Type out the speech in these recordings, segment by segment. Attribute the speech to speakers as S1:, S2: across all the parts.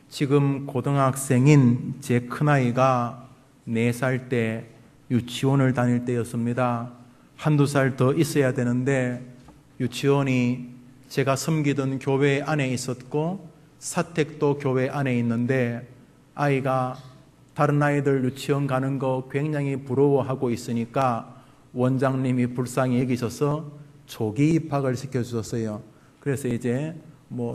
S1: 지금 고등학생인 제 큰아이가 4살 때 유치원을 다닐 때였습니다. 한두 살 더 있어야 되는데 유치원이 제가 섬기던 교회 안에 있었고 사택도 교회 안에 있는데 아이가 다른 아이들 유치원 가는 거 굉장히 부러워하고 있으니까 원장님이 불쌍히 여기셔서 조기 입학을 시켜주셨어요. 그래서 이제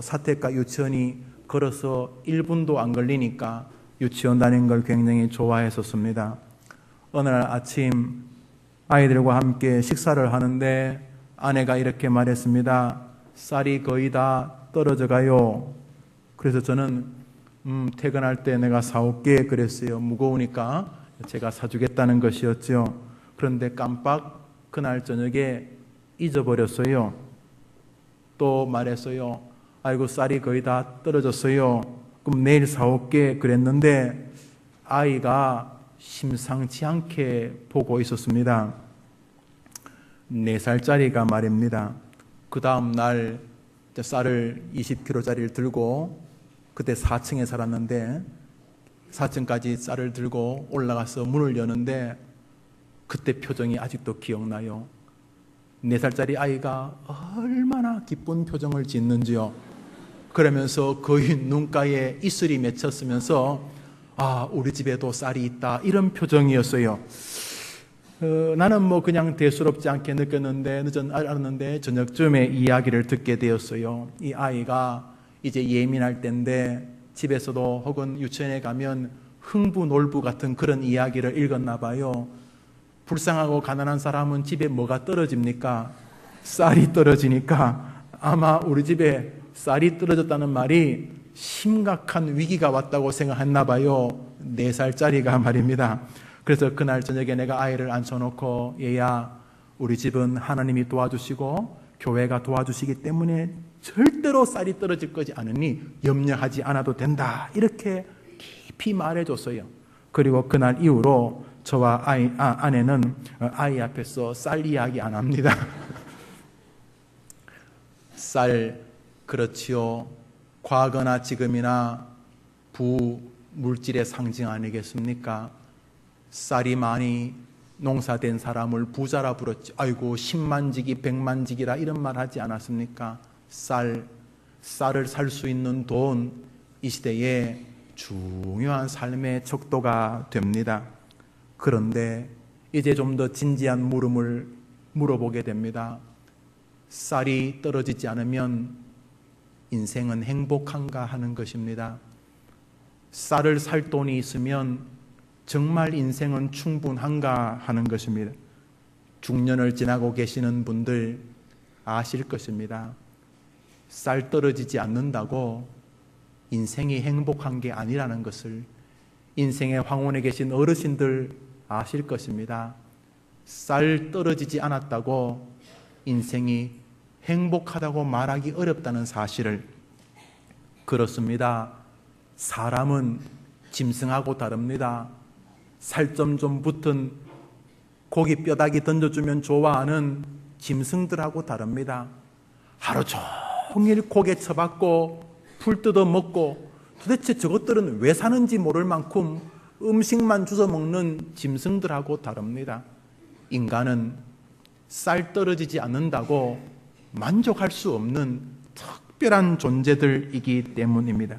S1: 사택과 유치원이 걸어서 1분도 안 걸리니까 유치원 다니는 걸 굉장히 좋아했었습니다. 어느 날 아침 아이들과 함께 식사를 하는데 아내가 이렇게 말했습니다. 쌀이 거의 다 떨어져 가요. 그래서 저는 퇴근할 때 내가 사올게 그랬어요. 무거우니까 제가 사주겠다는 것이었죠. 그런데 깜빡 그날 저녁에 잊어버렸어요. 또 말했어요. 아이고 쌀이 거의 다 떨어졌어요. 그럼 내일 사올게 그랬는데 아이가 심상치 않게 보고 있었습니다. 4살짜리가 말입니다. 그 다음 날 쌀을 20kg짜리를 들고 그때 4층에 살았는데 4층까지 쌀을 들고 올라가서 문을 여는데 그때 표정이 아직도 기억나요. 4살짜리 아이가 얼마나 기쁜 표정을 짓는지요. 그러면서 거의 눈가에 이슬이 맺혔으면서 우리 집에도 쌀이 있다 이런 표정이었어요. 나는 그냥 대수롭지 않게 느꼈는데 알았는데 저녁쯤에 이야기를 듣게 되었어요. 이 아이가 이제 예민할 때인데 집에서도 혹은 유치원에 가면 흥부놀부 같은 그런 이야기를 읽었나 봐요. 불쌍하고 가난한 사람은 집에 뭐가 떨어집니까? 쌀이 떨어지니까 아마 우리 집에 쌀이 떨어졌다는 말이 심각한 위기가 왔다고 생각했나 봐요. 4살짜리가 말입니다. 그래서 그날 저녁에 내가 아이를 앉혀놓고 얘야 우리 집은 하나님이 도와주시고 교회가 도와주시기 때문에 절대로 쌀이 떨어질 거지 않으니 염려하지 않아도 된다 이렇게 깊이 말해줬어요. 그리고 그날 이후로 저와 아내는 아이 앞에서 쌀 이야기 안 합니다. 쌀 그렇지요. 과거나 지금이나 부물질의 상징 아니겠습니까? 쌀이 많이 농사된 사람을 부자라 부르지. 아이고 10만지기 100만지기라 이런 말 하지 않았습니까? 쌀을 살 수 있는 돈 이 시대에 중요한 삶의 척도가 됩니다. 그런데 이제 좀 더 진지한 물음을 물어보게 됩니다. 쌀이 떨어지지 않으면 인생은 행복한가 하는 것입니다. 쌀을 살 돈이 있으면 정말 인생은 충분한가 하는 것입니다. 중년을 지나고 계시는 분들 아실 것입니다. 쌀 떨어지지 않는다고 인생이 행복한 게 아니라는 것을 인생의 황혼에 계신 어르신들 아실 것입니다. 쌀 떨어지지 않았다고 인생이 행복하다고 말하기 어렵다는 사실을. 그렇습니다. 사람은 짐승하고 다릅니다. 살점 좀 붙은 고기 뼈다귀 던져주면 좋아하는 짐승들하고 다릅니다. 하루 종일 고개 쳐박고 풀 뜯어 먹고 도대체 저것들은 왜 사는지 모를 만큼 음식만 주워 먹는 짐승들하고 다릅니다. 인간은 쌀 떨어지지 않는다고 만족할 수 없는 특별한 존재들이기 때문입니다.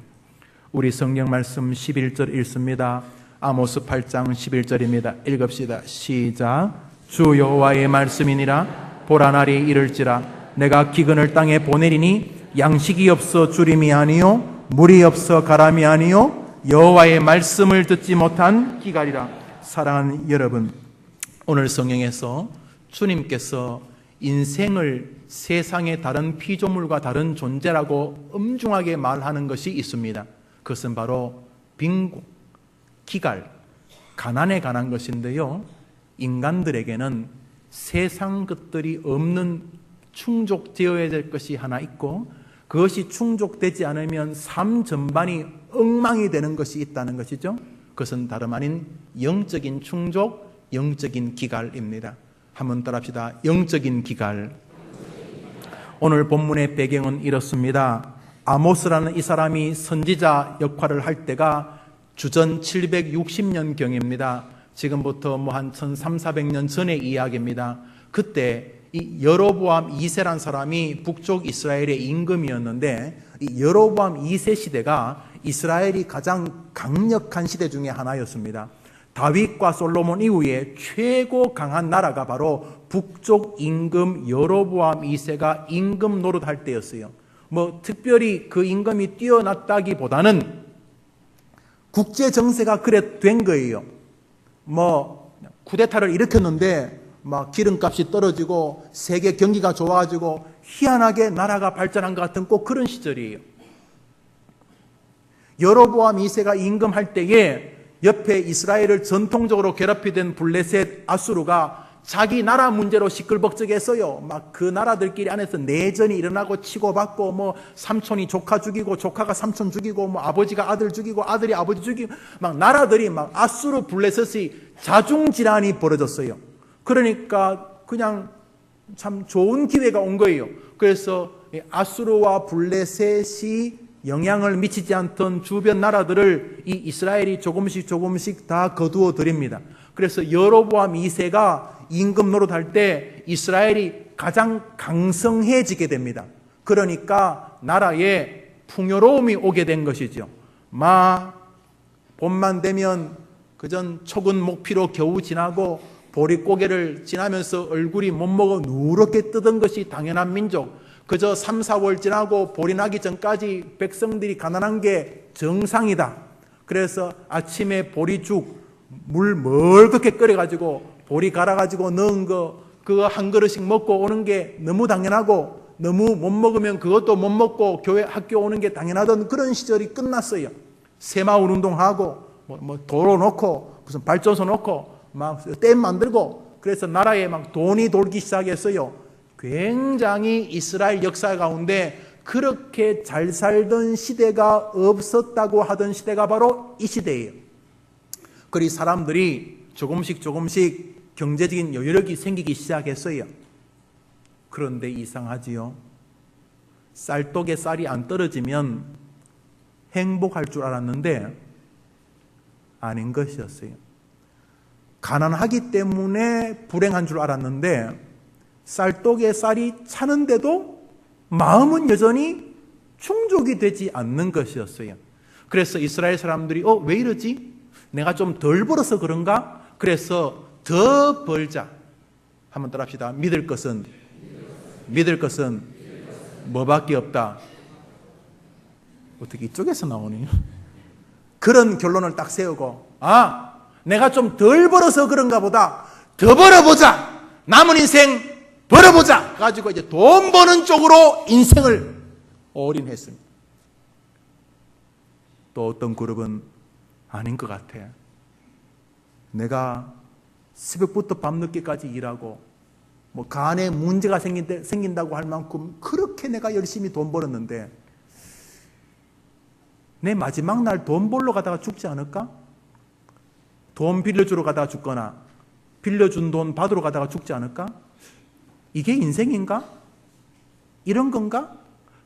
S1: 우리 성경 말씀 11절 읽습니다. 아모스 8장 11절입니다. 읽읍시다. 시작. 주 여호와의 말씀이니라. 보라 날이 이를지라. 내가 기근을 땅에 보내리니 양식이 없어 주림이 아니요 물이 없어 가람이 아니요 여호와의 말씀을 듣지 못한 기갈이라. 사랑하는 여러분, 오늘 성경에서 주님께서 인생을 세상의 다른 피조물과 다른 존재라고 엄중하게 말하는 것이 있습니다. 그것은 바로 빈곤, 기갈, 가난에 관한 것인데요. 인간들에게는 세상 것들이 없는 충족되어야 될 것이 하나 있고 그것이 충족되지 않으면 삶 전반이 엉망이 되는 것이 있다는 것이죠. 그것은 다름 아닌 영적인 충족, 영적인 기갈입니다. 한번 따라합시다. 영적인 기갈. 오늘 본문의 배경은 이렇습니다. 아모스라는 이 사람이 선지자 역할을 할 때가 주전 760년경입니다. 지금부터 한 1300~400년 전의 이야기입니다. 그때 이 여로보암 2세란 사람이 북쪽 이스라엘의 임금이었는데, 이 여로보암 2세 시대가 이스라엘이 가장 강력한 시대 중에 하나였습니다. 다윗과 솔로몬 이후에 최고 강한 나라가 바로 북쪽 임금 여로보암 2세가 임금 노릇할 때였어요. 특별히 그 임금이 뛰어났다기보다는 국제 정세가 그래 된 거예요. 쿠데타를 일으켰는데 기름값이 떨어지고 세계 경기가 좋아지고 희한하게 나라가 발전한 것 같은 꼭 그런 시절이에요. 여로보암 2세가 임금할 때에 옆에 이스라엘을 전통적으로 괴롭히던 블레셋 아수르가 자기 나라 문제로 시끌벅적했어요. 그 나라들끼리 안에서 내전이 일어나고 치고받고 삼촌이 조카 죽이고 조카가 삼촌 죽이고 아버지가 아들 죽이고 아들이 아버지 죽이고 나라들이 아수르 블레셋이 자중질환이 벌어졌어요. 그러니까 그냥 참 좋은 기회가 온 거예요. 그래서 아수르와 블레셋이 영향을 미치지 않던 주변 나라들을 이 이스라엘이 조금씩 다 거두어 드립니다. 그래서 여로보암 2세가 임금 노릇할 때 이스라엘이 가장 강성해지게 됩니다. 그러니까 나라에 풍요로움이 오게 된 것이죠. 봄만 되면 그전 초근 목피로 겨우 지나고 보릿고개를 지나면서 얼굴이 못 먹어 누렇게 뜨던 것이 당연한 민족. 그저 3, 4월 지나고 보리 나기 전까지 백성들이 가난한 게 정상이다. 그래서 아침에 보리죽 물 멀겋게 끓여가지고 보리 갈아가지고 넣은 그거 한 그릇씩 먹고 오는 게 너무 당연하고, 너무 못 먹으면 그것도 못 먹고 교회 학교 오는 게 당연하던 그런 시절이 끝났어요. 새마을 운동하고 도로 놓고 무슨 발전소 놓고 댐 만들고, 그래서 나라에 돈이 돌기 시작했어요. 굉장히 이스라엘 역사 가운데 그렇게 잘 살던 시대가 없었다고 하던 시대가 바로 이 시대예요. 그리 사람들이 조금씩 경제적인 여유력이 생기기 시작했어요. 그런데 이상하지요. 쌀독에 쌀이 안 떨어지면 행복할 줄 알았는데 아닌 것이었어요. 가난하기 때문에 불행한 줄 알았는데 쌀독에 쌀이 차는데도 마음은 여전히 충족이 되지 않는 것이었어요. 그래서 이스라엘 사람들이 왜 이러지? 내가 좀 덜 벌어서 그런가? 그래서 더 벌자. 한번 따라합시다. 믿을 것은 뭐밖에 없다. 어떻게 이쪽에서 나오네요? 그런 결론을 딱 세우고, 내가 좀 덜 벌어서 그런가 보다. 더 벌어보자. 남은 인생 벌어보자. 가지고 이제 돈 버는 쪽으로 인생을 올인했습니다. 또 어떤 그룹은 아닌 것 같아. 내가 새벽부터 밤늦게까지 일하고 간에 문제가 생긴다고 할 만큼 그렇게 내가 열심히 돈 벌었는데 내 마지막 날 돈 벌러 가다가 죽지 않을까? 돈 빌려주러 가다가 죽거나 빌려준 돈 받으러 가다가 죽지 않을까? 이게 인생인가? 이런 건가?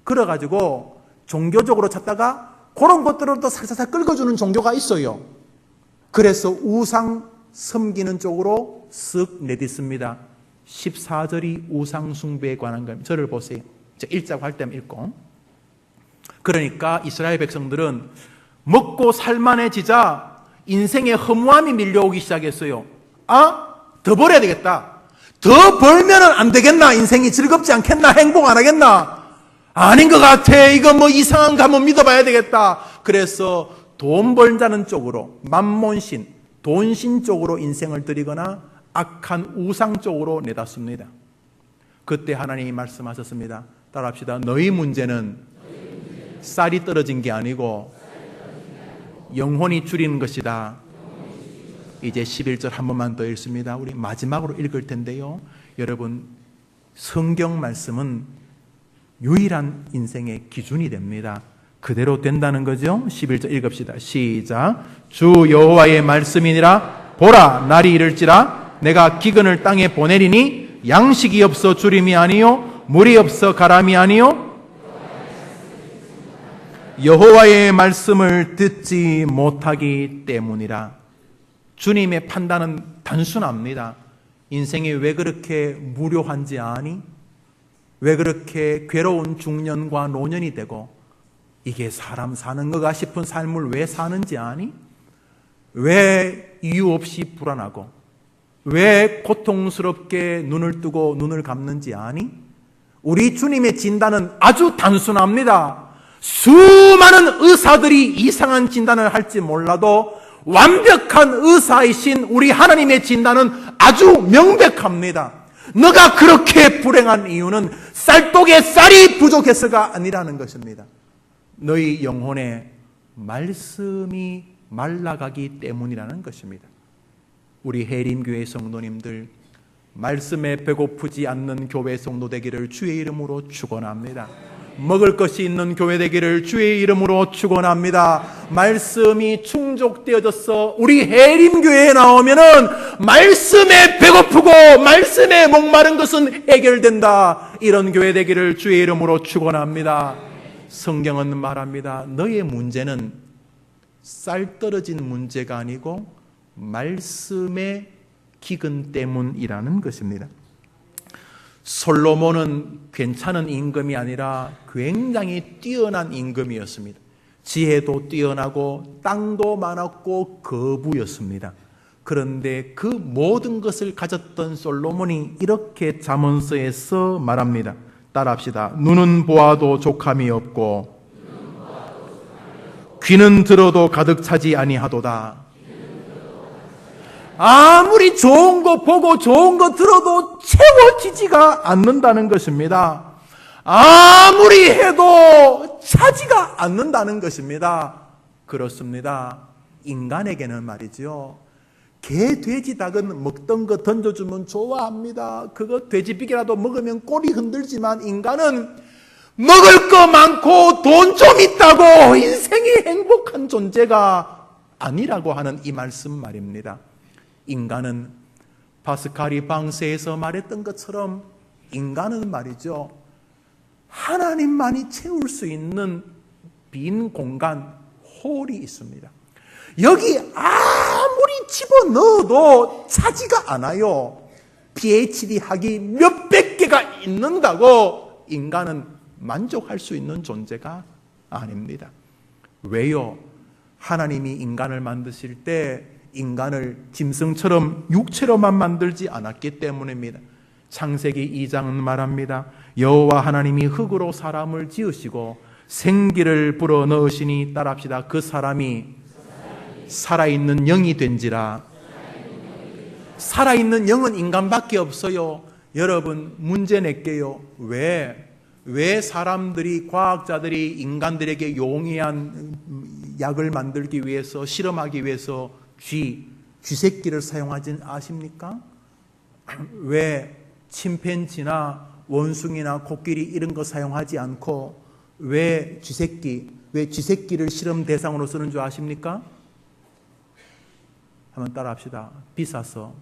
S1: 그래가지고 종교적으로 찾다가 그런 것들을 또 싹싹 긁어주는 종교가 있어요. 그래서 우상 섬기는 쪽으로 쓱 내딛습니다. 14절이 우상 숭배에 관한 겁니다. 저를 보세요. 읽자고 할 때만 읽고. 그러니까 이스라엘 백성들은 먹고 살만해지자 인생의 허무함이 밀려오기 시작했어요. 더 벌어야 되겠다. 더 벌면은 안 되겠나? 인생이 즐겁지 않겠나? 행복 안 하겠나? 아닌 것 같아. 이거 이상한 거 한번 믿어봐야 되겠다. 그래서 돈 벌자는 쪽으로, 만몬신, 돈신 쪽으로 인생을 들이거나 악한 우상 쪽으로 내닫습니다. 그때 하나님이 말씀하셨습니다. 따라합시다. 너희 문제는 쌀이 떨어진 게 아니고 영혼이 줄이는 것이다. 이제 11절 한 번만 더 읽습니다. 우리 마지막으로 읽을 텐데요. 여러분, 성경 말씀은 유일한 인생의 기준이 됩니다. 그대로 된다는 거죠. 11절 읽읍시다. 시작. 주 여호와의 말씀이니라. 보라, 날이 이를지라. 내가 기근을 땅에 보내리니 양식이 없어 주림이 아니요 물이 없어 가람이 아니요 여호와의 말씀을 듣지 못하기 때문이라. 주님의 판단은 단순합니다. 인생이 왜 그렇게 무료한지 아니? 왜 그렇게 괴로운 중년과 노년이 되고 이게 사람 사는 거가 싶은 삶을 왜 사는지 아니? 왜 이유 없이 불안하고 왜 고통스럽게 눈을 뜨고 눈을 감는지 아니? 우리 주님의 진단은 아주 단순합니다. 수많은 의사들이 이상한 진단을 할지 몰라도 완벽한 의사이신 우리 하나님의 진단은 아주 명백합니다. 너가 그렇게 불행한 이유는 쌀독에 쌀이 부족해서가 아니라는 것입니다. 너희 영혼에 말씀이 말라가기 때문이라는 것입니다. 우리 해림교회 성도님들, 말씀에 배고프지 않는 교회 성도 되기를 주의 이름으로 축원합니다. 먹을 것이 있는 교회 되기를 주의 이름으로 축원합니다. 말씀이 충족되어져서 우리 해림교회에 나오면은 말씀에 배고프고 말씀에 목마른 것은 해결된다. 이런 교회 되기를 주의 이름으로 축원합니다. 성경은 말합니다. 너의 문제는 쌀 떨어진 문제가 아니고 말씀의 기근 때문이라는 것입니다. 솔로몬은 괜찮은 임금이 아니라 굉장히 뛰어난 임금이었습니다. 지혜도 뛰어나고 땅도 많았고 거부였습니다. 그런데 그 모든 것을 가졌던 솔로몬이 이렇게 잠언서에서 말합니다. 따라합시다. 눈은 보아도 족함이 없고 귀는 들어도 가득 차지 아니하도다. 아무리 좋은 거 보고 좋은 거 들어도 채워지지가 않는다는 것입니다. 아무리 해도 차지가 않는다는 것입니다. 그렇습니다. 인간에게는 말이죠. 개, 돼지, 닭은 먹던 거 던져주면 좋아합니다. 그거 돼지비계라도 먹으면 꼬리 흔들지만 인간은 먹을 거 많고 돈 좀 있다고 인생이 행복한 존재가 아니라고 하는 이 말씀 말입니다. 인간은 파스칼이 방세에서 말했던 것처럼 인간은 말이죠. 하나님만이 채울 수 있는 빈 공간, 홀이 있습니다. 여기 아무리 집어넣어도 차지가 않아요. PhD 학위 몇백 개가 있는다고 인간은 만족할 수 있는 존재가 아닙니다. 왜요? 하나님이 인간을 만드실 때 인간을 짐승처럼 육체로만 만들지 않았기 때문입니다. 창세기 2장은 말합니다. 여호와 하나님이 흙으로 사람을 지으시고 생기를 불어넣으시니 따라합시다. 그 사람이 살아있는 영이 된지라. 살아있는 영은 인간밖에 없어요. 여러분 문제 낼게요. 왜 사람들이, 과학자들이 인간들에게 용이한 약을 만들기 위해서, 실험하기 위해서 쥐새끼를 사용하진 아십니까? 왜 침팬지나 원숭이나 코끼리 이런 거 사용하지 않고 왜 쥐새끼를 실험 대상으로 쓰는 줄 아십니까? 한번 따라 합시다. 비싸서.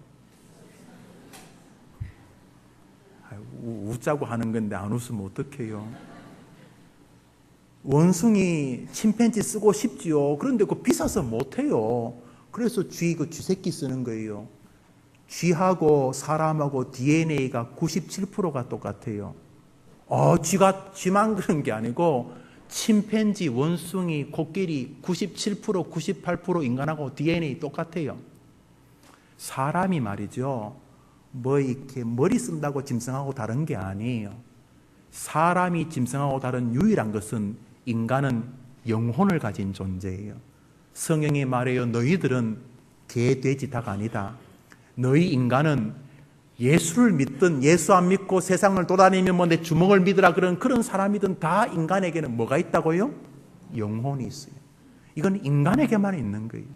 S1: 웃자고 하는 건데 안 웃으면 어떡해요? 원숭이, 침팬지 쓰고 싶지요. 그런데 그거 비싸서 못해요. 그래서 쥐새끼 쓰는 거예요. 쥐하고 사람하고 DNA가 97%가 똑같아요. 쥐만 그런 게 아니고 침팬지, 원숭이, 코끼리 97%, 98% 인간하고 DNA 똑같아요. 사람이 말이죠. 이렇게 머리 쓴다고 짐승하고 다른 게 아니에요. 사람이 짐승하고 다른 유일한 것은 인간은 영혼을 가진 존재예요. 성경이 말해요. 너희들은 개, 돼지, 닭 아니다. 너희 인간은 예수를 믿든 예수 안 믿고 세상을 돌아다니면 내 주먹을 믿으라 그런 사람이든 다 인간에게는 뭐가 있다고요? 영혼이 있어요. 이건 인간에게만 있는 거예요.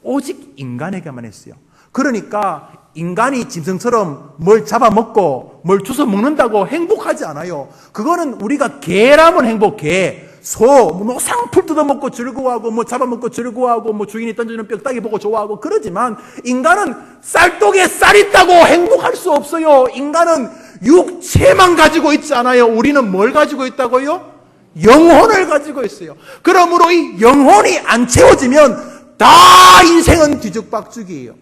S1: 오직 인간에게만 있어요. 그러니까 인간이 짐승처럼 뭘 잡아먹고 뭘 주워 먹는다고 행복하지 않아요. 그거는 우리가 개라면 행복해. 상풀 뜯어먹고 즐거워하고 잡아먹고 즐거워하고 주인이 던지는 뼈다귀 보고 좋아하고 그러지만 인간은 쌀독에 쌀 있다고 행복할 수 없어요. 인간은 육체만 가지고 있지 않아요. 우리는 뭘 가지고 있다고요? 영혼을 가지고 있어요. 그러므로 이 영혼이 안 채워지면 다 인생은 뒤죽박죽이에요.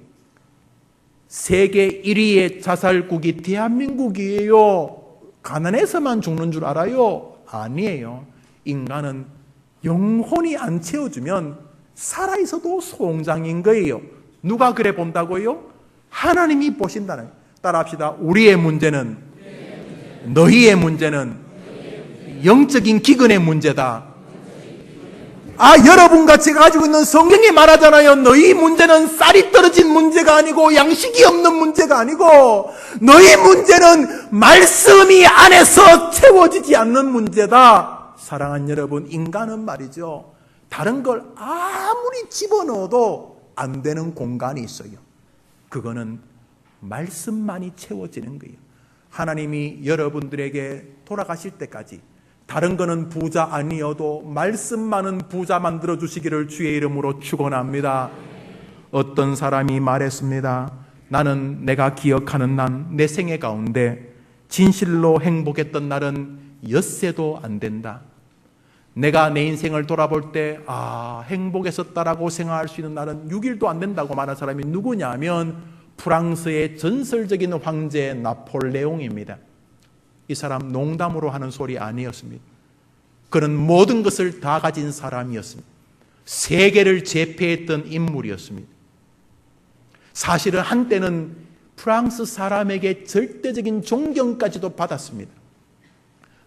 S1: 세계 1위의 자살국이 대한민국이에요. 가난해서만 죽는 줄 알아요? 아니에요. 인간은 영혼이 안 채워주면 살아있어도 송장인 거예요. 누가 그래 본다고요? 하나님이 보신다는 거예요. 따라합시다. 우리의 문제는, 너희의 문제는 영적인 기근의 문제다. 여러분과 제가 가지고 있는 성경이 말하잖아요. 너희 문제는 쌀이 떨어진 문제가 아니고 양식이 없는 문제가 아니고 너희 문제는 말씀이 안에서 채워지지 않는 문제다. 사랑하는 여러분, 인간은 말이죠, 다른 걸 아무리 집어넣어도 안 되는 공간이 있어요. 그거는 말씀만이 채워지는 거예요. 하나님이 여러분들에게 돌아가실 때까지 다른 거는 부자 아니어도 말씀만은 부자 만들어 주시기를 주의 이름으로 축원합니다. 어떤 사람이 말했습니다. 나는 내가 기억하는 난 내 생애 가운데 진실로 행복했던 날은 엿새도 안 된다. 내가 내 인생을 돌아볼 때 행복했었다라고 생각할 수 있는 날은 6일도 안 된다고 말한 사람이 누구냐면 프랑스의 전설적인 황제 나폴레옹입니다. 이 사람 농담으로 하는 소리 아니었습니다. 그는 모든 것을 다 가진 사람이었습니다. 세계를 제패했던 인물이었습니다. 사실은 한때는 프랑스 사람에게 절대적인 존경까지도 받았습니다.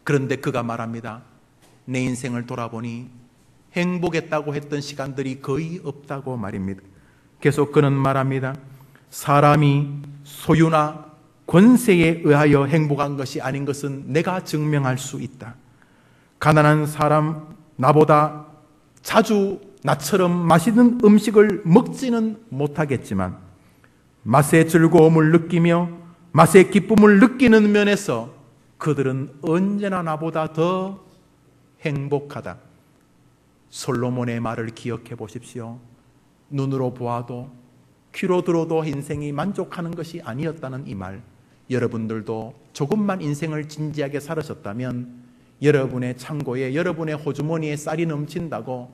S1: 그런데 그가 말합니다. 내 인생을 돌아보니 행복했다고 했던 시간들이 거의 없다고 말입니다. 계속 그는 말합니다. 사람이 소유나 권세에 의하여 행복한 것이 아닌 것은 내가 증명할 수 있다. 가난한 사람 나보다 자주 나처럼 맛있는 음식을 먹지는 못하겠지만 맛의 즐거움을 느끼며 맛의 기쁨을 느끼는 면에서 그들은 언제나 나보다 더 행복하다. 솔로몬의 말을 기억해 보십시오. 눈으로 보아도 귀로 들어도 인생이 만족하는 것이 아니었다는 이 말, 여러분들도 조금만 인생을 진지하게 살으셨다면 여러분의 창고에, 여러분의 호주머니에 쌀이 넘친다고,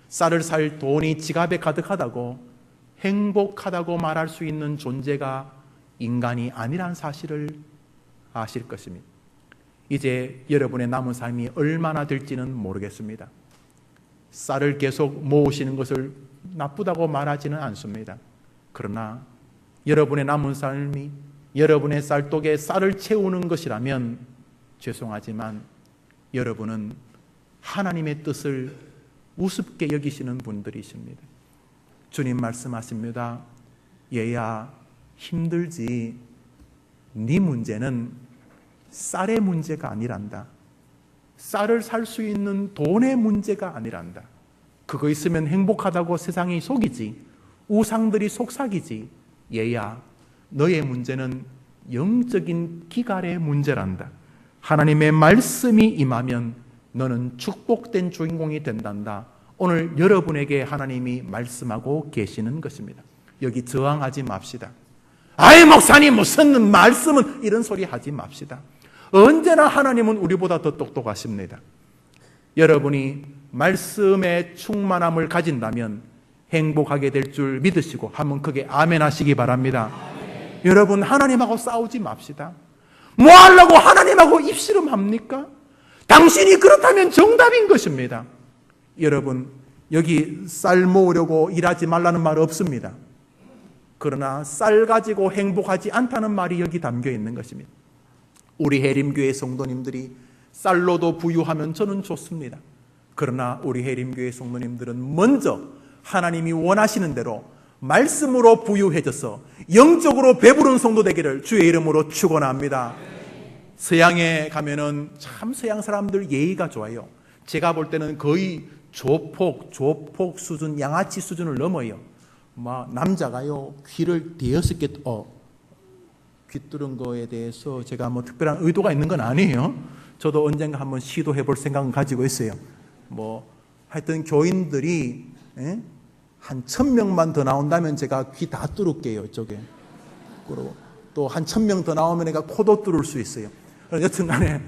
S1: 쌀을 살 돈이 지갑에 가득하다고, 행복하다고 말할 수 있는 존재가 인간이 아니란 사실을 아실 것입니다. 이제 여러분의 남은 삶이 얼마나 될지는 모르겠습니다. 쌀을 계속 모으시는 것을 나쁘다고 말하지는 않습니다. 그러나 여러분의 남은 삶이 여러분의 쌀독에 쌀을 채우는 것이라면 죄송하지만 여러분은 하나님의 뜻을 우습게 여기시는 분들이십니다. 주님 말씀하십니다. 얘야, 힘들지. 네 문제는 쌀의 문제가 아니란다. 쌀을 살 수 있는 돈의 문제가 아니란다. 그거 있으면 행복하다고 세상이 속이지, 우상들이 속삭이지. 얘야, 너의 문제는 영적인 기갈의 문제란다. 하나님의 말씀이 임하면 너는 축복된 주인공이 된단다. 오늘 여러분에게 하나님이 말씀하고 계시는 것입니다. 여기 저항하지 맙시다. 아이 목사님 무슨 말씀은, 이런 소리 하지 맙시다. 언제나 하나님은 우리보다 더 똑똑하십니다. 여러분이 말씀의 충만함을 가진다면 행복하게 될 줄 믿으시고 한번 크게 아멘 하시기 바랍니다. 아멘. 여러분, 하나님하고 싸우지 맙시다. 뭐 하려고 하나님하고 입씨름합니까? 당신이 그렇다면 정답인 것입니다. 여러분, 여기 쌀 모으려고 일하지 말라는 말 없습니다. 그러나 쌀 가지고 행복하지 않다는 말이 여기 담겨 있는 것입니다. 우리 해림교회 성도님들이 쌀로도 부유하면 저는 좋습니다. 그러나 우리 해림교회 성도님들은 먼저 하나님이 원하시는 대로 말씀으로 부유해져서 영적으로 배부른 성도 되기를 주의 이름으로 축원합니다. 서양에 가면은 참 서양 사람들 예의가 좋아요. 제가 볼 때는 거의 조폭 수준, 양아치 수준을 넘어요. 남자가요, 귀를 대여섯 개 귀 뚫은 거에 대해서 제가 특별한 의도가 있는 건 아니에요. 저도 언젠가 한번 시도해 볼 생각은 가지고 있어요. 하여튼 교인들이 한 1000명만 더 나온다면 제가 귀 다 뚫을게요, 이쪽에. 그리고 또 한 1000명 더 나오면 내가 코도 뚫을 수 있어요. 여튼 간에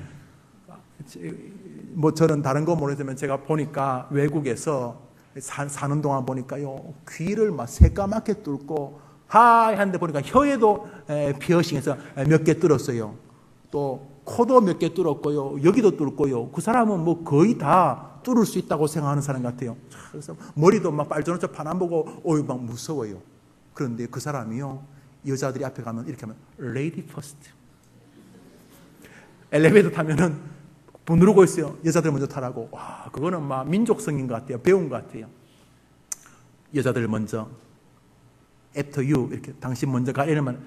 S1: 뭐 저는 다른 거 모르지만 제가 보니까 외국에서 사는 동안 보니까요, 귀를 막 새까맣게 뚫고 하얀데 보니까 혀에도 피어싱해서 몇 개 뚫었어요. 또 코도 몇 개 뚫었고요, 여기도 뚫고요. 그 사람은 뭐 거의 다 뚫을 수 있다고 생각하는 사람 같아요. 그래서 머리도 막 빨주노초 파란 보고 막 무서워요. 그런데 그 사람이요, 여자들이 앞에 가면 이렇게 하면 레이디 퍼스트. 엘리베이터 타면은 누르고 있어요. 여자들 먼저 타라고. 와, 그거는 막 민족성인 것 같아요. 배운 것 같아요. 여자들 먼저 after you, 이렇게 당신 먼저 가 이러면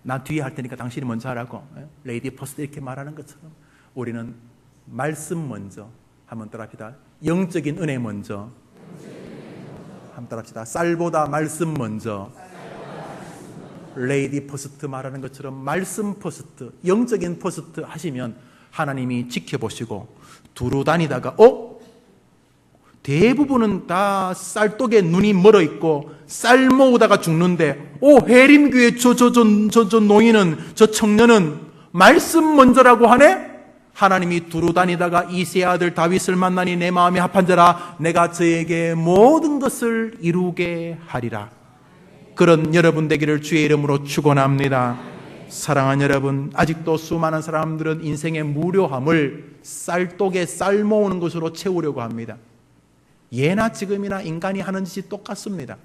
S1: 나 뒤에 할 테니까 당신이 먼저 하라고. 레이디 퍼스트 이렇게 말하는 것처럼 우리는 말씀 먼저 한번 따라합시다. 영적인 은혜 먼저 한번 따라합시다. 쌀보다 말씀 먼저. 레이디 퍼스트 말하는 것처럼 말씀 퍼스트, 영적인 퍼스트 하시면 하나님이 지켜보시고 두루 다니다가 대부분은 다 쌀독에 눈이 멀어 있고 쌀 모으다가 죽는데 해림교회 저 노인은, 저 청년은 말씀 먼저라고 하네? 하나님이 두루 다니다가 이세 아들 다윗을 만나니 내 마음이 합한 자라 내가 저에게 모든 것을 이루게 하리라. 그런 여러분 되기를 주의 이름으로 축원합니다. 사랑하는 여러분, 아직도 수많은 사람들은 인생의 무료함을 쌀독에 쌀 모으는 것으로 채우려고 합니다. 예나 지금이나 인간이 하는 짓이 똑같습니다.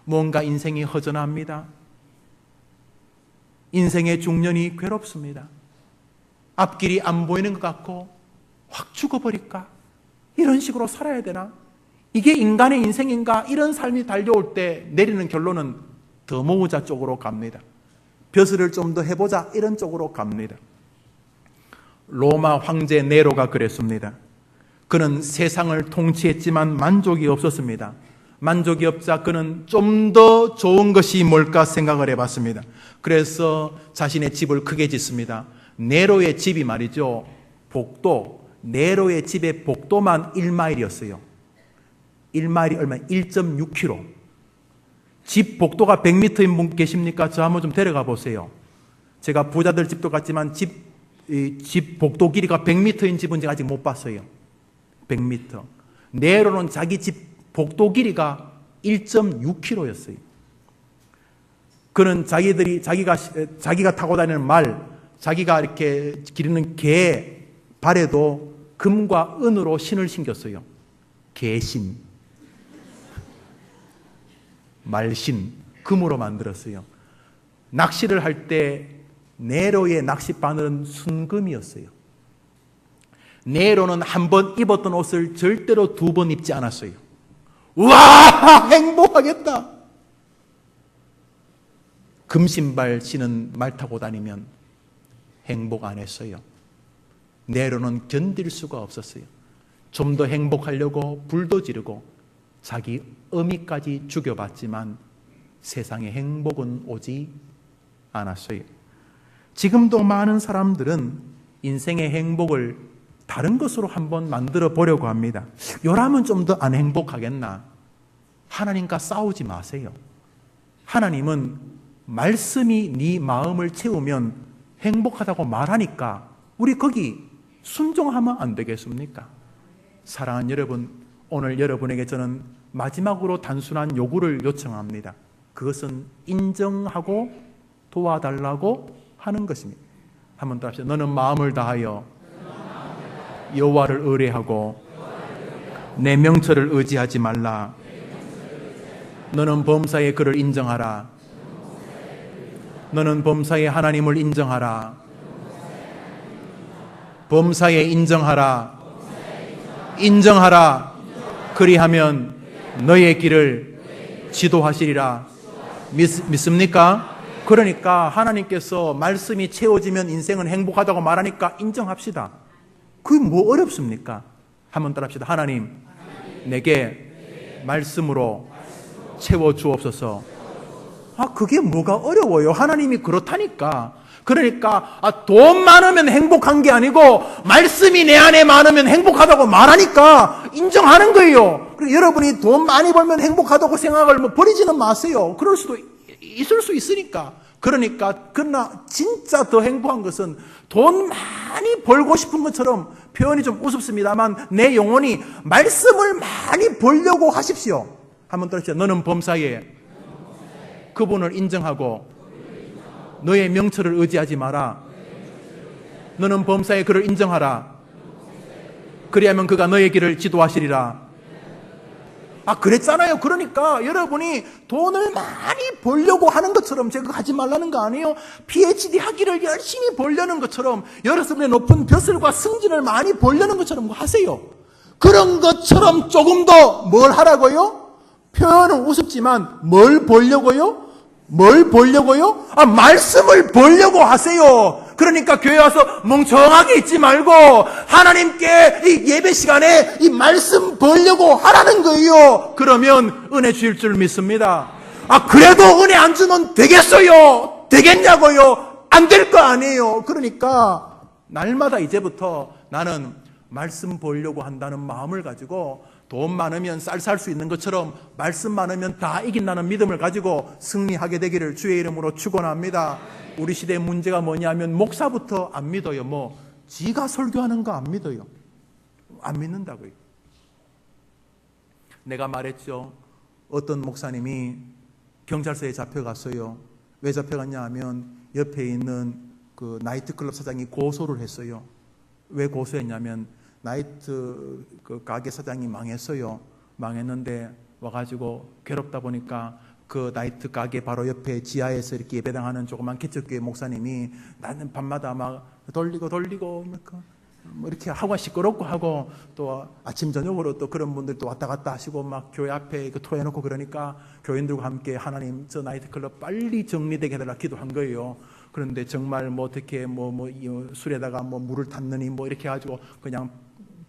S1: 뭔가 인생이 허전합니다. 인생의 중년이 괴롭습니다. 앞길이 안 보이는 것 같고 확 죽어버릴까? 이런 식으로 살아야 되나? 이게 인간의 인생인가? 이런 삶이 달려올 때 내리는 결론은 더 모으자 쪽으로 갑니다. 벼슬을 좀 더 해보자 이런 쪽으로 갑니다. 로마 황제 네로가 그랬습니다. 그는 세상을 통치했지만 만족이 없었습니다. 만족이 없자 그는 좀 더 좋은 것이 뭘까 생각을 해봤습니다. 그래서 자신의 집을 크게 짓습니다. 네로의 집이 말이죠, 네로의 집의 복도만 1마일이었어요. 1마일이 얼마? 1.6km. 집 복도가 100m인 분 계십니까? 저 한번 좀 데려가 보세요. 제가 부자들 집도 갔지만 집 복도 길이가 100m인 집은 제가 아직 못 봤어요. 100m. 네로는 자기 집 복도 길이가 1.6km였어요. 그는 자기가 타고 다니는 말, 자기가 이렇게 기르는 개 발에도 금과 은으로 신을 신겼어요. 개신, 말신, 금으로 만들었어요. 낚시를 할 때 네로의 낚시 바늘은 순금이었어요. 네로는 한 번 입었던 옷을 절대로 2번 입지 않았어요. 우와, 행복하겠다. 금신발 신은 말 타고 다니면 행복 안 했어요. 네로는 견딜 수가 없었어요. 좀 더 행복하려고 불도 지르고 자기 어미까지 죽여봤지만 세상에 행복은 오지 않았어요. 지금도 많은 사람들은 인생의 행복을 다른 것으로 한번 만들어 보려고 합니다. 요라면 좀 더 안 행복하겠나? 하나님과 싸우지 마세요. 하나님은 말씀이 네 마음을 채우면 행복하다고 말하니까 우리 거기 순종하면 안 되겠습니까? 사랑하는 여러분, 오늘 여러분에게 저는 마지막으로 단순한 요구를 요청합니다. 그것은 인정하고 도와달라고 하는 것입니다. 한번 더 합시다. 너는 마음을 다하여 여호와를 의뢰하고 내 명철을 의지하지 말라. 너는 범사에 그를 인정하라. 너는 범사에 하나님을 인정하라. 범사에 인정하라. 인정하라. 그리하면 너의 길을 지도하시리라. 믿습니까? 그러니까 하나님께서 말씀이 채워지면 인생은 행복하다고 말하니까 인정합시다. 그게 뭐 어렵습니까? 한번 따라합시다. 하나님, 내게 말씀으로 채워주옵소서. 그게 뭐가 어려워요? 하나님이 그렇다니까. 그러니까 돈 많으면 행복한 게 아니고 말씀이 내 안에 많으면 행복하다고 말하니까 인정하는 거예요. 그리고 여러분이 돈 많이 벌면 행복하다고 생각을 버리지는 마세요. 그럴 수도 있을 수 있으니까. 그러니까 그러나 진짜 더 행복한 것은 돈 많이 벌고 싶은 것처럼, 표현이 좀 우습습니다만, 내 영혼이 말씀을 많이 벌려고 하십시오. 한번 들으시죠. 너는 범사에 그분을 인정하고 너의 명철을 의지하지 마라. 너는 범사에 그를 인정하라. 그리하면 그가 너의 길을 지도하시리라. 그랬잖아요. 그러니까 여러분이 돈을 많이 벌려고 하는 것처럼, 제가 하지 말라는 거 아니에요. PhD 학위를 열심히 벌려는 것처럼, 여러분의 높은 벼슬과 승진을 많이 벌려는 것처럼 하세요. 그런 것처럼 조금 더 뭘 하라고요? 표현은 우습지만 뭘 벌려고요? 뭘 벌려고요? 말씀을 벌려고 하세요. 그러니까 교회 와서 멍청하게 있지 말고 하나님께 이 예배 시간에 이 말씀 벌려고 하라는 거예요. 그러면 은혜 주실 줄 믿습니다. 그래도 은혜 안 주면 되겠어요? 되겠냐고요? 안 될 거 아니에요. 그러니까 날마다 이제부터 나는 말씀 벌려고 한다는 마음을 가지고, 돈 많으면 쌀 살 수 있는 것처럼 말씀 많으면 다 이긴다는 믿음을 가지고 승리하게 되기를 주의 이름으로 축원합니다. 우리 시대의 문제가 뭐냐면, 목사부터 안 믿어요. 지가 설교하는 거 안 믿어요. 안 믿는다고요. 내가 말했죠. 어떤 목사님이 경찰서에 잡혀갔어요. 왜 잡혀갔냐 하면 옆에 있는 그 나이트클럽 사장이 고소를 했어요. 왜 고소했냐면 나이트 그 가게 사장이 망했어요. 망했는데 와가지고 괴롭다 보니까 그 나이트 가게 바로 옆에 지하에서 이렇게 예배당하는 조그만 개척교회 목사님이 나는 밤마다 막 돌리고 뭐 이렇게 하고 시끄럽고 하고, 또 아침 저녁으로 또 그런 분들 또 왔다 갔다 하시고 막 교회 앞에 그 토해놓고, 그러니까 교인들과 함께 하나님 저 나이트클럽 빨리 정리되게 해달라 기도한 거예요. 그런데 정말 어떻게 술에다가 물을 탔느니 이렇게 해가지고 그냥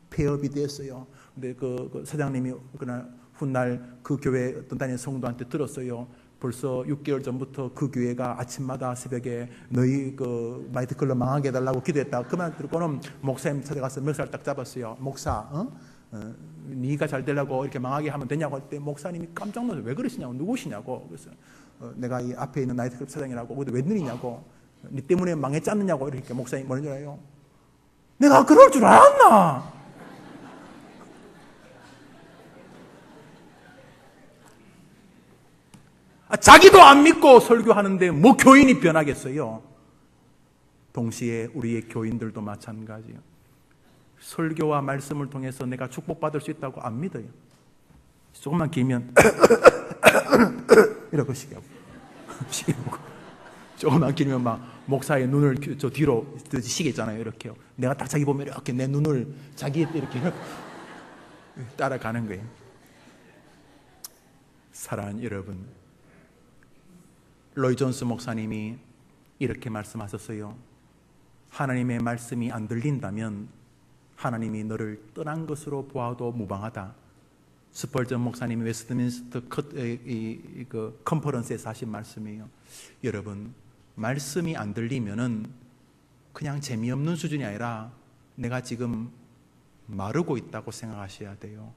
S1: 폐업이 됐어요. 근데 그 사장님이 그날 훗날 그 교회 어떤 다니는 성도한테 들었어요. 벌써 6개월 전부터 그 교회가 아침마다 새벽에 너희 그 나이트클럽 망하게 해달라고 기도했다. 그 말 듣고는 목사님 찾아가서 멱살 딱 잡았어요. 목사, 네가 잘 되려고 이렇게 망하게 하면 되냐고 할 때 목사님이 깜짝 놀라서 왜 그러시냐고, 누구시냐고. 그래서 내가 이 앞에 있는 나이트클럽 사장이라고. 근데 웬일이냐고. 네 때문에 망했지 않느냐고. 이렇게 목사님이 뭐라는 줄 알아요? 내가 그럴 줄 알았나? 자기도 안 믿고 설교하는데 교인이 변하겠어요? 동시에 우리의 교인들도 마찬가지예요. 설교와 말씀을 통해서 내가 축복받을 수 있다고 안 믿어요. 조금만 길면 이러고 시기하고 조금만 길면 막 목사의 눈을 저 뒤로 시겠잖아요. 이렇게요. 내가 딱 자기 보면 이렇게 내 눈을 자기 이렇게 따라가는 거예요. 사랑하는 여러분, 로이 존스 목사님이 이렇게 말씀하셨어요. 하나님의 말씀이 안 들린다면 하나님이 너를 떠난 것으로 보아도 무방하다. 스펄전 목사님이 웨스트민스터 컨퍼런스에서 하신 말씀이에요. 여러분, 말씀이 안 들리면은 그냥 재미없는 수준이 아니라 내가 지금 마르고 있다고 생각하셔야 돼요.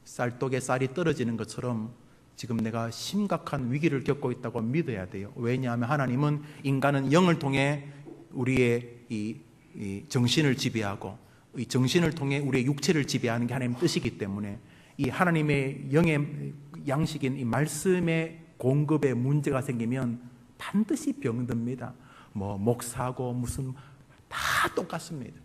S1: 쌀독에 쌀이 떨어지는 것처럼 지금 내가 심각한 위기를 겪고 있다고 믿어야 돼요. 왜냐하면 하나님은 인간은 영을 통해 우리의 이 정신을 지배하고, 이 정신을 통해 우리의 육체를 지배하는 게 하나님의 뜻이기 때문에, 이 하나님의 영의 양식인 이 말씀의 공급에 문제가 생기면 반드시 병듭니다. 목사고 무슨 다 똑같습니다.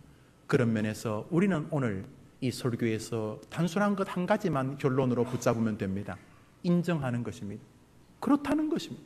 S1: 그런 면에서 우리는 오늘 이 설교에서 단순한 것 한 가지만 결론으로 붙잡으면 됩니다. 인정하는 것입니다. 그렇다는 것입니다.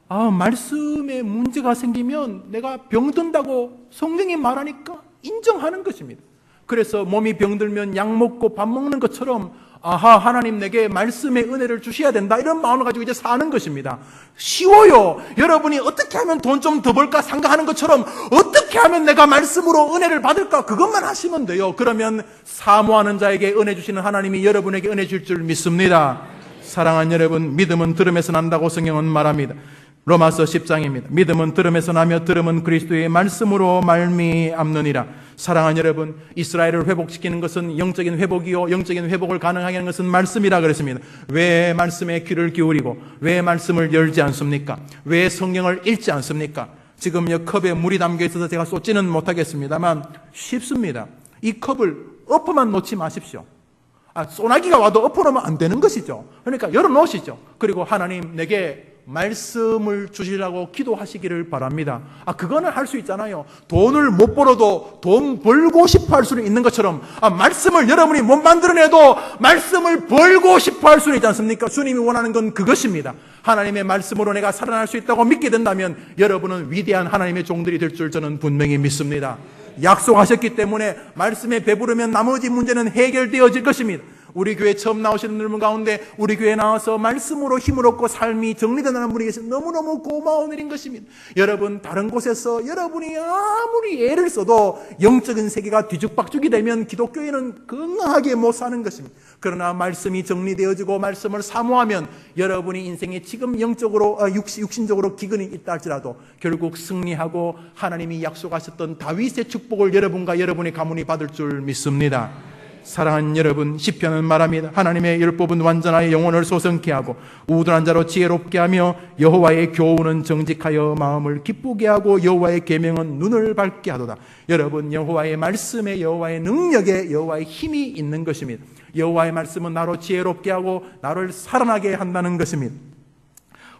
S1: 말씀에 문제가 생기면 내가 병든다고 성경이 말하니까 인정하는 것입니다. 그래서 몸이 병들면 약 먹고 밥 먹는 것처럼 하나님 내게 말씀의 은혜를 주셔야 된다, 이런 마음을 가지고 이제 사는 것입니다. 쉬워요. 여러분이 어떻게 하면 돈 좀 더 벌까 생각하는 것처럼 어떻게 하면 내가 말씀으로 은혜를 받을까, 그것만 하시면 돼요. 그러면 사모하는 자에게 은혜 주시는 하나님이 여러분에게 은혜 줄 줄 믿습니다. 사랑하는 여러분, 믿음은 들음에서 난다고 성경은 말합니다. 로마서 10장입니다. 믿음은 들음에서 나며 들음은 그리스도의 말씀으로 말미암느니라. 사랑하는 여러분, 이스라엘을 회복시키는 것은 영적인 회복이요, 영적인 회복을 가능하게 하는 것은 말씀이라 그랬습니다. 왜 말씀에 귀를 기울이고 왜 말씀을 열지 않습니까? 왜 성경을 읽지 않습니까? 지금 이 컵에 물이 담겨 있어서 제가 쏟지는 못하겠습니다만 쉽습니다. 이 컵을 엎어만 놓지 마십시오. 소나기가 와도 엎어놓으면 안 되는 것이죠. 그러니까 열어놓으시죠. 그리고 하나님 내게 말씀을 주시라고 기도하시기를 바랍니다. 그거는 할 수 있잖아요. 돈을 못 벌어도 돈 벌고 싶어 할 수는 있는 것처럼 말씀을 여러분이 못 만들어내도 말씀을 벌고 싶어 할 수는 있지 않습니까? 주님이 원하는 건 그것입니다. 하나님의 말씀으로 내가 살아날 수 있다고 믿게 된다면 여러분은 위대한 하나님의 종들이 될 줄 저는 분명히 믿습니다. 약속하셨기 때문에 말씀에 배부르면 나머지 문제는 해결되어질 것입니다. 우리 교회 처음 나오시는 여러분 가운데 우리 교회에 나와서 말씀으로 힘을 얻고 삶이 정리되는 분이 계시면 너무너무 고마운 일인 것입니다. 여러분 다른 곳에서 여러분이 아무리 애를 써도 영적인 세계가 뒤죽박죽이 되면 기독교회는 건강하게 못 사는 것입니다. 그러나 말씀이 정리되어지고 말씀을 사모하면 여러분이 인생에 지금 영적으로 육신적으로 기근이 있다 할지라도 결국 승리하고 하나님이 약속하셨던 다윗의 축복을 여러분과 여러분의 가문이 받을 줄 믿습니다. 사랑하는 여러분, 시편은 말합니다. 하나님의 율법은 완전하여 영혼을 소성케 하고 우둔한 자로 지혜롭게 하며 여호와의 교훈은 정직하여 마음을 기쁘게 하고 여호와의 계명은 눈을 밝게 하도다. 여러분, 여호와의 말씀에 여호와의 능력에 여호와의 힘이 있는 것입니다. 여호와의 말씀은 나로 지혜롭게 하고 나를 살아나게 한다는 것입니다.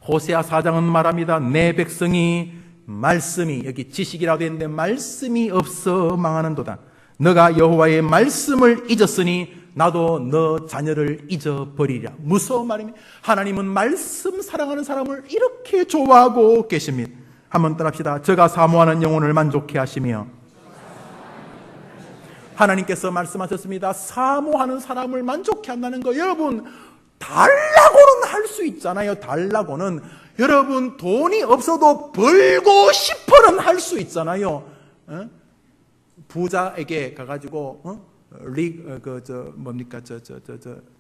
S1: 호세아 4장은 말합니다. 내 백성이 말씀이, 여기 지식이라고 되어 있는데 말씀이 없어 망하는도다. 너가 여호와의 말씀을 잊었으니 나도 너 자녀를 잊어버리리라. 무서운 말입니다. 하나님은 말씀 사랑하는 사람을 이렇게 좋아하고 계십니다. 한번 따라합시다. 저가 사모하는 영혼을 만족해 하시며, 하나님께서 말씀하셨습니다. 사모하는 사람을 만족해 한다는 거, 여러분 달라고는 할 수 있잖아요. 달라고는 여러분 돈이 없어도 벌고 싶어는 할 수 있잖아요. 부자에게 가가지고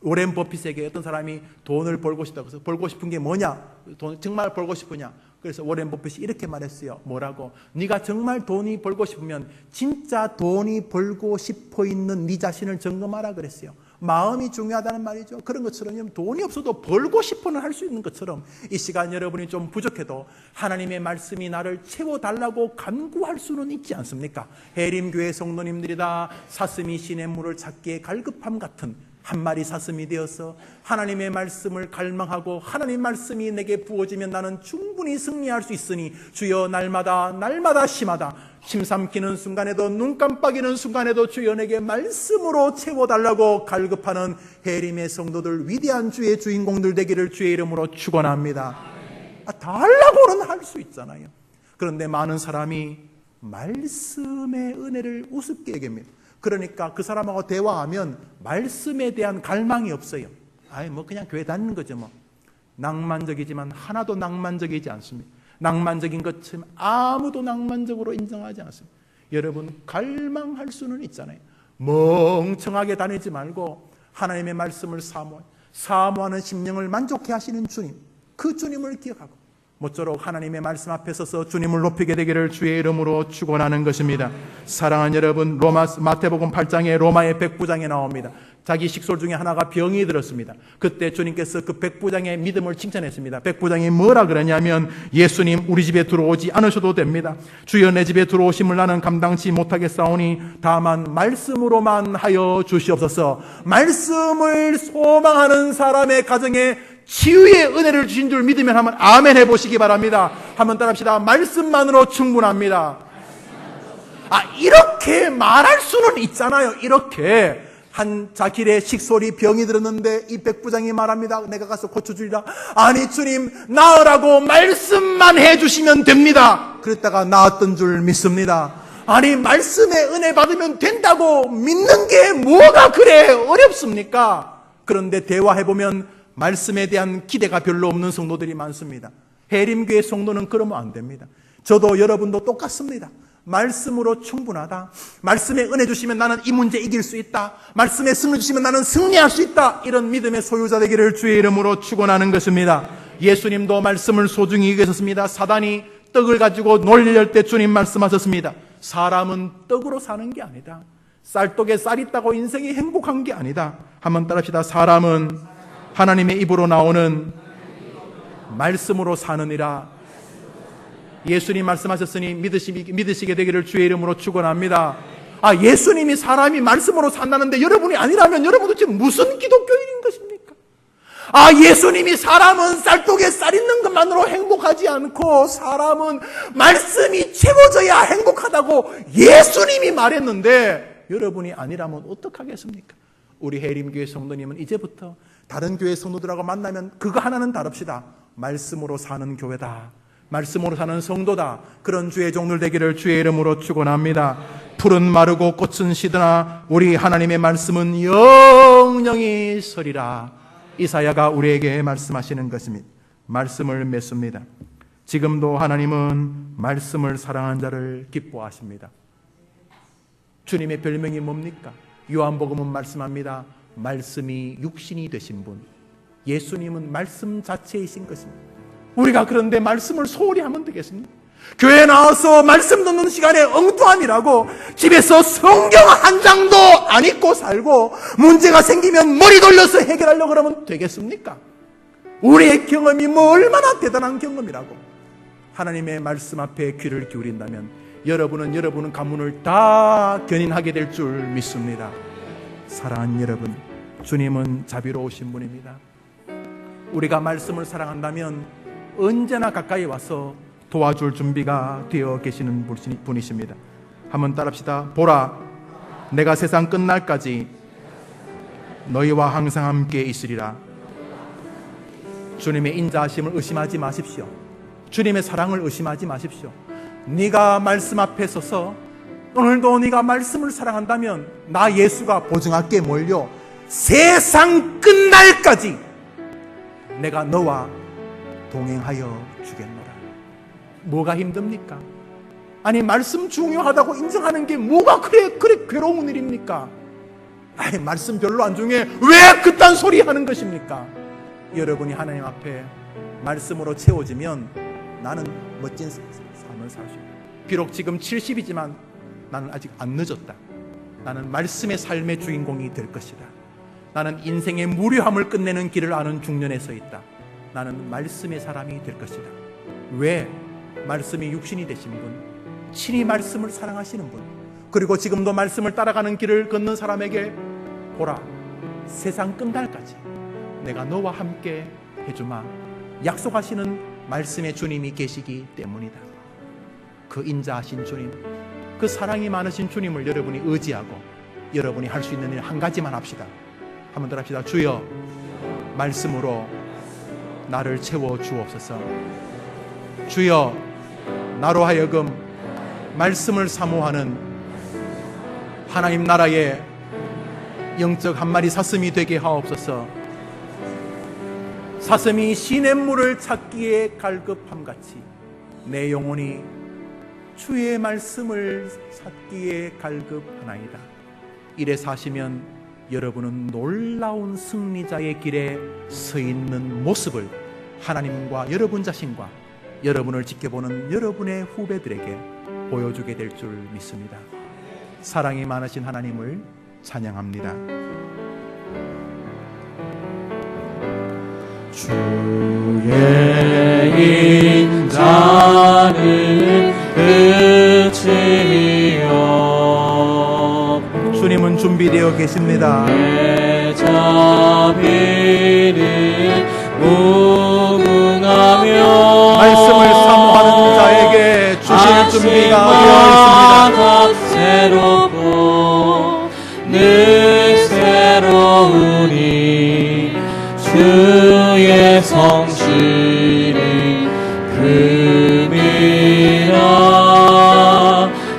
S1: 오렌 버핏에게 어떤 사람이 돈을 벌고 싶다고 해서 벌고 싶은 게 뭐냐? 돈 정말 벌고 싶으냐? 그래서 오렌 버핏이 이렇게 말했어요. 뭐라고? 네가 정말 돈이 벌고 싶으면 진짜 돈이 벌고 싶어 있는 네 자신을 점검하라 그랬어요. 마음이 중요하다는 말이죠. 그런 것처럼 돈이 없어도 벌고 싶어는 할 수 있는 것처럼 이 시간 여러분이 좀 부족해도 하나님의 말씀이 나를 채워달라고 간구할 수는 있지 않습니까? 해림교회 성도님들이다 사슴이 시냇물을 찾기에 갈급함 같은 한 마리 사슴이 되어서 하나님의 말씀을 갈망하고 하나님 말씀이 내게 부어지면 나는 충분히 승리할 수 있으니 주여 날마다 심하다 침 삼키는 순간에도 눈 깜빡이는 순간에도 주여 내게 말씀으로 채워달라고 갈급하는 해림의 성도들, 위대한 주의 주인공들 되기를 주의 이름으로 축원합니다. 달라고는 할 수 있잖아요. 그런데 많은 사람이 말씀의 은혜를 우습게 여깁니다. 그러니까 그 사람하고 대화하면 말씀에 대한 갈망이 없어요. 그냥 교회 다니는 거죠. 낭만적이지만 하나도 낭만적이지 않습니다. 낭만적인 것처럼 아무도 낭만적으로 인정하지 않습니다. 여러분 갈망할 수는 있잖아요. 멍청하게 다니지 말고 하나님의 말씀을 사모하는 심령을 만족해 하시는 주님, 그 주님을 기억하고 모쪼록 하나님의 말씀 앞에 서서 주님을 높이게 되기를 주의 이름으로 축원하는 것입니다. 사랑하는 여러분, 마태복음 8장에 로마의 백부장이 나옵니다. 자기 식솔 중에 하나가 병이 들었습니다. 그때 주님께서 그 백부장의 믿음을 칭찬했습니다. 백부장이 뭐라 그러냐면, 예수님 우리 집에 들어오지 않으셔도 됩니다. 주여 내 집에 들어오심을 나는 감당치 못하겠사오니 다만 말씀으로만 하여 주시옵소서. 말씀을 소망하는 사람의 가정에 치유의 은혜를 주신 줄 믿으면 한번 아멘 해보시기 바랍니다. 한번 따라합시다. 말씀만으로 충분합니다. 이렇게 말할 수는 있잖아요. 이렇게 한 자길에 식솔이 병이 들었는데 이 백부장이 말합니다. 내가 가서 고쳐주리라. 아니 주님, 나으라고 말씀만 해주시면 됩니다. 그랬다가 나았던 줄 믿습니다. 아니 말씀의 은혜 받으면 된다고 믿는 게 뭐가 그래 어렵습니까? 그런데 대화해보면 말씀에 대한 기대가 별로 없는 성도들이 많습니다. 해림교회 성도는 그러면 안 됩니다. 저도 여러분도 똑같습니다. 말씀으로 충분하다. 말씀에 은혜 주시면 나는 이 문제 이길 수 있다. 말씀에 승리 주시면 나는 승리할 수 있다. 이런 믿음의 소유자 되기를 주의 이름으로 축원하는 것입니다. 예수님도 말씀을 소중히 여기셨습니다. 사단이 떡을 가지고 논리할 때 주님 말씀하셨습니다. 사람은 떡으로 사는 게 아니다. 쌀떡에 쌀 있다고 인생이 행복한 게 아니다. 한번 따라합시다. 사람은 하나님의 입으로 나오는 말씀으로 사느니라. 예수님 말씀하셨으니 믿으시게 되기를 주의 이름으로 축원합니다. 예수님이 사람이 말씀으로 산다는데 여러분이 아니라면 여러분도 지금 무슨 기독교인인 것입니까? 예수님이 사람은 쌀떡에 쌀 있는 것만으로 행복하지 않고 사람은 말씀이 채워져야 행복하다고 예수님이 말했는데 여러분이 아니라면 어떡하겠습니까? 우리 해림교회 성도님은 이제부터 다른 교회 성도들하고 만나면 그거 하나는 다릅시다. 말씀으로 사는 교회다. 말씀으로 사는 성도다. 그런 주의 종들 되기를 주의 이름으로 축원합니다. 풀은 마르고 꽃은 시드나 우리 하나님의 말씀은 영영이 서리라. 이사야가 우리에게 말씀하시는 것입니다. 말씀을 맺습니다. 지금도 하나님은 말씀을 사랑하는 자를 기뻐하십니다. 주님의 별명이 뭡니까? 요한복음은 말씀합니다. 말씀이 육신이 되신 분. 예수님은 말씀 자체이신 것입니다. 우리가 그런데 말씀을 소홀히 하면 되겠습니까? 교회에 나와서 말씀 듣는 시간에 엉뚱함이라고 집에서 성경 한 장도 안 읽고 살고 문제가 생기면 머리 돌려서 해결하려고 그러면 되겠습니까? 우리의 경험이 얼마나 대단한 경험이라고. 하나님의 말씀 앞에 귀를 기울인다면 여러분은 가문을 다 견인하게 될 줄 믿습니다. 사랑하는 여러분, 주님은 자비로우신 분입니다. 우리가 말씀을 사랑한다면 언제나 가까이 와서 도와줄 준비가 되어 계시는 분이십니다. 한번 따라합시다. 보라, 내가 세상 끝날까지 너희와 항상 함께 있으리라. 주님의 인자하심을 의심하지 마십시오. 주님의 사랑을 의심하지 마십시오. 네가 말씀 앞에 서서 오늘도 네가 말씀을 사랑한다면 나 예수가 보증할게 뭘요? 세상 끝날까지 내가 너와 동행하여 주겠노라. 뭐가 힘듭니까? 아니 말씀 중요하다고 인정하는 게 뭐가 그래 괴로운 일입니까? 말씀 별로 안 중요해. 왜 그딴 소리 하는 것입니까? 여러분이 하나님 앞에 말씀으로 채워지면 나는 멋진 삶을 살 수 있다. 비록 지금 70이지만 나는 아직 안 늦었다. 나는 말씀의 삶의 주인공이 될 것이다. 나는 인생의 무료함을 끝내는 길을 아는 중년에 서 있다. 나는 말씀의 사람이 될 것이다. 왜? 말씀이 육신이 되신 분, 친히 말씀을 사랑하시는 분, 그리고 지금도 말씀을 따라가는 길을 걷는 사람에게 보라, 세상 끝날까지 내가 너와 함께 해주마 약속하시는 말씀의 주님이 계시기 때문이다. 그 인자하신 주님, 그 사랑이 많으신 주님을 여러분이 의지하고 여러분이 할 수 있는 일 한 가지만 합시다. 한번 더 합시다. 주여, 말씀으로 나를 채워 주옵소서. 주여, 나로 하여금 말씀을 사모하는 하나님 나라의 영적 한 마리 사슴이 되게 하옵소서. 사슴이 시냇물을 찾기에 갈급함같이 내 영혼이 주의 말씀을 찾기에 갈급하나이다. 이래 사시면 여러분은 놀라운 승리자의 길에 서 있는 모습을 하나님과 여러분 자신과 여러분을 지켜보는 여러분의 후배들에게 보여주게 될 줄 믿습니다. 사랑이 많으신 하나님을 찬양합니다.
S2: 주의 인자는 끝이 없고
S1: 주님은 준비되어 계십니다.
S2: 내 자비는 무궁하며
S1: 말씀을 사모하는 자에게 주실 준비가 되어 있습니다.
S2: 새롭고 늘 새로우니 주의 성실이 금이라.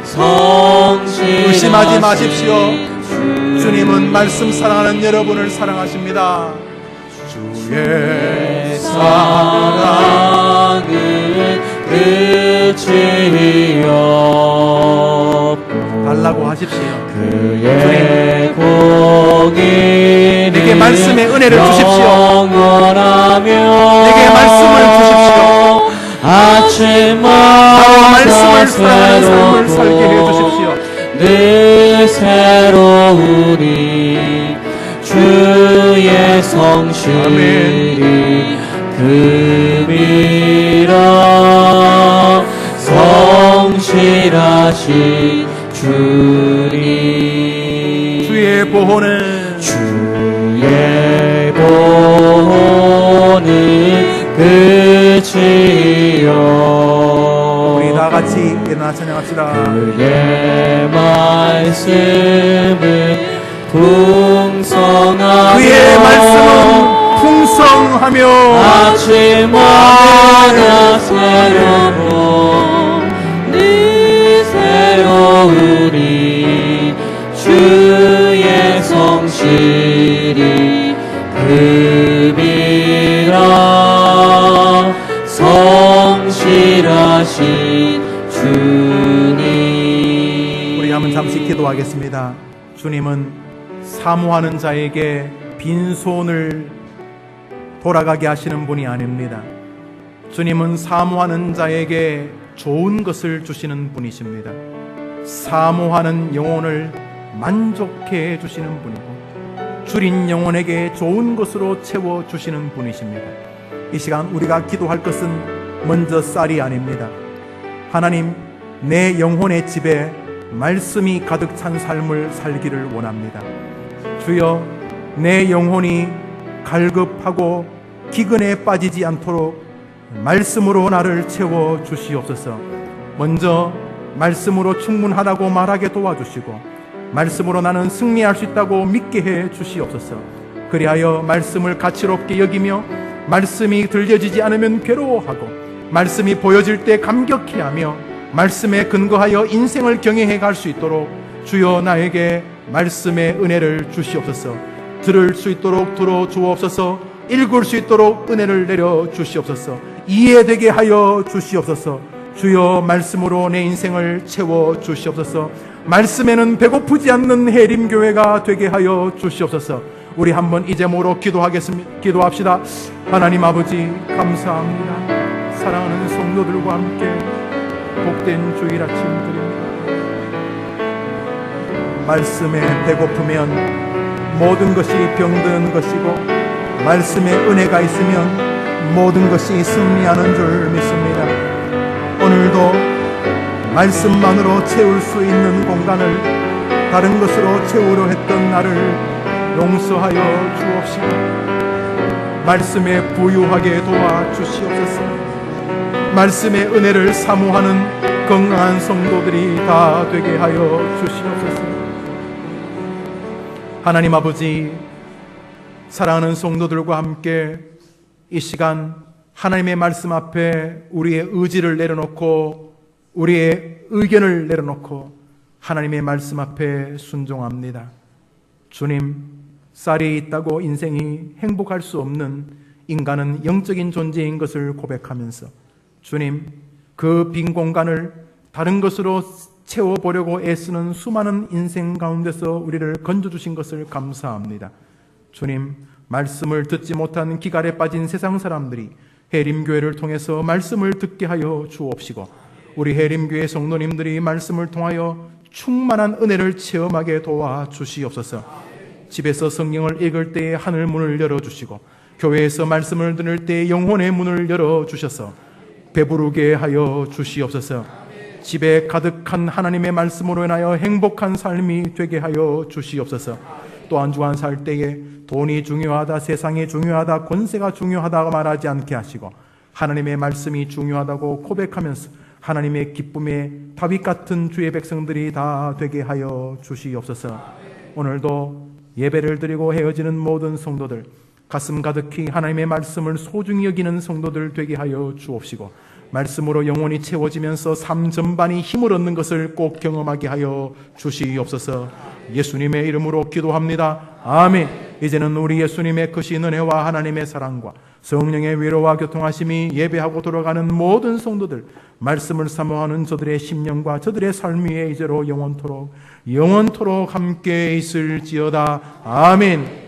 S2: 성실
S1: 의심하지 마십시오. 주님은 말씀 사랑하는 여러분을 사랑하십니다. 주의
S2: 사랑은 끝이 없고
S1: 달라고 하십시오.
S2: 그의 복이
S1: 내게 말씀의 은혜를 주십시오.
S2: 영원하며
S1: 내게 말씀을 주십시오.
S2: 아침마다
S1: 말씀을 사랑하는 삶을 살게 해주십시오.
S2: 하시리 금이라 성실하신 주님
S1: 주의 보호는
S2: 끝이요
S1: 우리 다 같이 일어나 찬양합시다.
S2: 그의 말씀은 풍성하며
S1: 그의 말씀은 풍성하며
S2: 아침마다 새로우니 새로우니 주의 성실이 금이라 성실하신 주님
S1: 우리 한번 잠시 기도하겠습니다. 주님은 사모하는 자에게 빈손을 돌아가게 하시는 분이 아닙니다. 주님은 사모하는 자에게 좋은 것을 주시는 분이십니다. 사모하는 영혼을 만족해 해주시는 분이고 줄인 영혼에게 좋은 것으로 채워주시는 분이십니다. 이 시간 우리가 기도할 것은 먼저 쌀이 아닙니다. 하나님, 내 영혼의 집에 말씀이 가득 찬 삶을 살기를 원합니다. 주여, 내 영혼이 갈급하고 기근에 빠지지 않도록 말씀으로 나를 채워 주시옵소서. 먼저 말씀으로 충분하다고 말하게 도와주시고 말씀으로 나는 승리할 수 있다고 믿게 해 주시옵소서. 그리하여 말씀을 가치롭게 여기며 말씀이 들려지지 않으면 괴로워하고 말씀이 보여질 때 감격해하며 말씀에 근거하여 인생을 경영해 갈 수 있도록 주여 나에게 말씀의 은혜를 주시옵소서. 들을 수 있도록 들어주옵소서. 읽을 수 있도록 은혜를 내려 주시옵소서. 이해되게 하여 주시옵소서. 주여 말씀으로 내 인생을 채워 주시옵소서. 말씀에는 배고프지 않는 해림교회가 되게 하여 주시옵소서. 우리 한번 이제모로 기도합시다. 하나님 아버지 감사합니다. 사랑하는 성도들과 함께 복된 주일 아침 드립니다. 말씀에 배고프면 모든 것이 병든 것이고 말씀에 은혜가 있으면 모든 것이 승리하는 줄 믿습니다. 오늘도 말씀만으로 채울 수 있는 공간을 다른 것으로 채우려 했던 나를 용서하여 주옵시고 말씀에 부유하게 도와주시옵소서. 말씀의 은혜를 사모하는 건강한 성도들이 다 되게 하여 주시옵소서. 하나님 아버지, 사랑하는 성도들과 함께 이 시간 하나님의 말씀 앞에 우리의 의지를 내려놓고 우리의 의견을 내려놓고 하나님의 말씀 앞에 순종합니다. 주님, 쌀이 있다고 인생이 행복할 수 없는 인간은 영적인 존재인 것을 고백하면서 주님, 그 빈 공간을 다른 것으로 채워보려고 애쓰는 수많은 인생 가운데서 우리를 건져주신 것을 감사합니다. 주님, 말씀을 듣지 못한 기갈에 빠진 세상 사람들이 해림교회를 통해서 말씀을 듣게 하여 주옵시고 우리 해림교회 성도님들이 말씀을 통하여 충만한 은혜를 체험하게 도와주시옵소서. 집에서 성경을 읽을 때에 하늘 문을 열어주시고 교회에서 말씀을 들을 때에 영혼의 문을 열어주셔서 배부르게 하여 주시옵소서. 집에 가득한 하나님의 말씀으로 인하여 행복한 삶이 되게 하여 주시옵소서. 또 한 주간 살 때에 돈이 중요하다, 세상이 중요하다, 권세가 중요하다고 말하지 않게 하시고 하나님의 말씀이 중요하다고 고백하면서 하나님의 기쁨에 다윗 같은 주의 백성들이 다 되게 하여 주시옵소서. 오늘도 예배를 드리고 헤어지는 모든 성도들, 가슴 가득히 하나님의 말씀을 소중히 여기는 성도들 되게 하여 주옵시고 말씀으로 영혼이 채워지면서 삶 전반이 힘을 얻는 것을 꼭 경험하게 하여 주시옵소서. 예수님의 이름으로 기도합니다. 아멘. 이제는 우리 예수님의 크신 은혜와 하나님의 사랑과 성령의 위로와 교통하심이 예배하고 돌아가는 모든 성도들, 말씀을 사모하는 저들의 심령과 저들의 삶 위에 이제로 영원토록 함께 있을지어다. 아멘.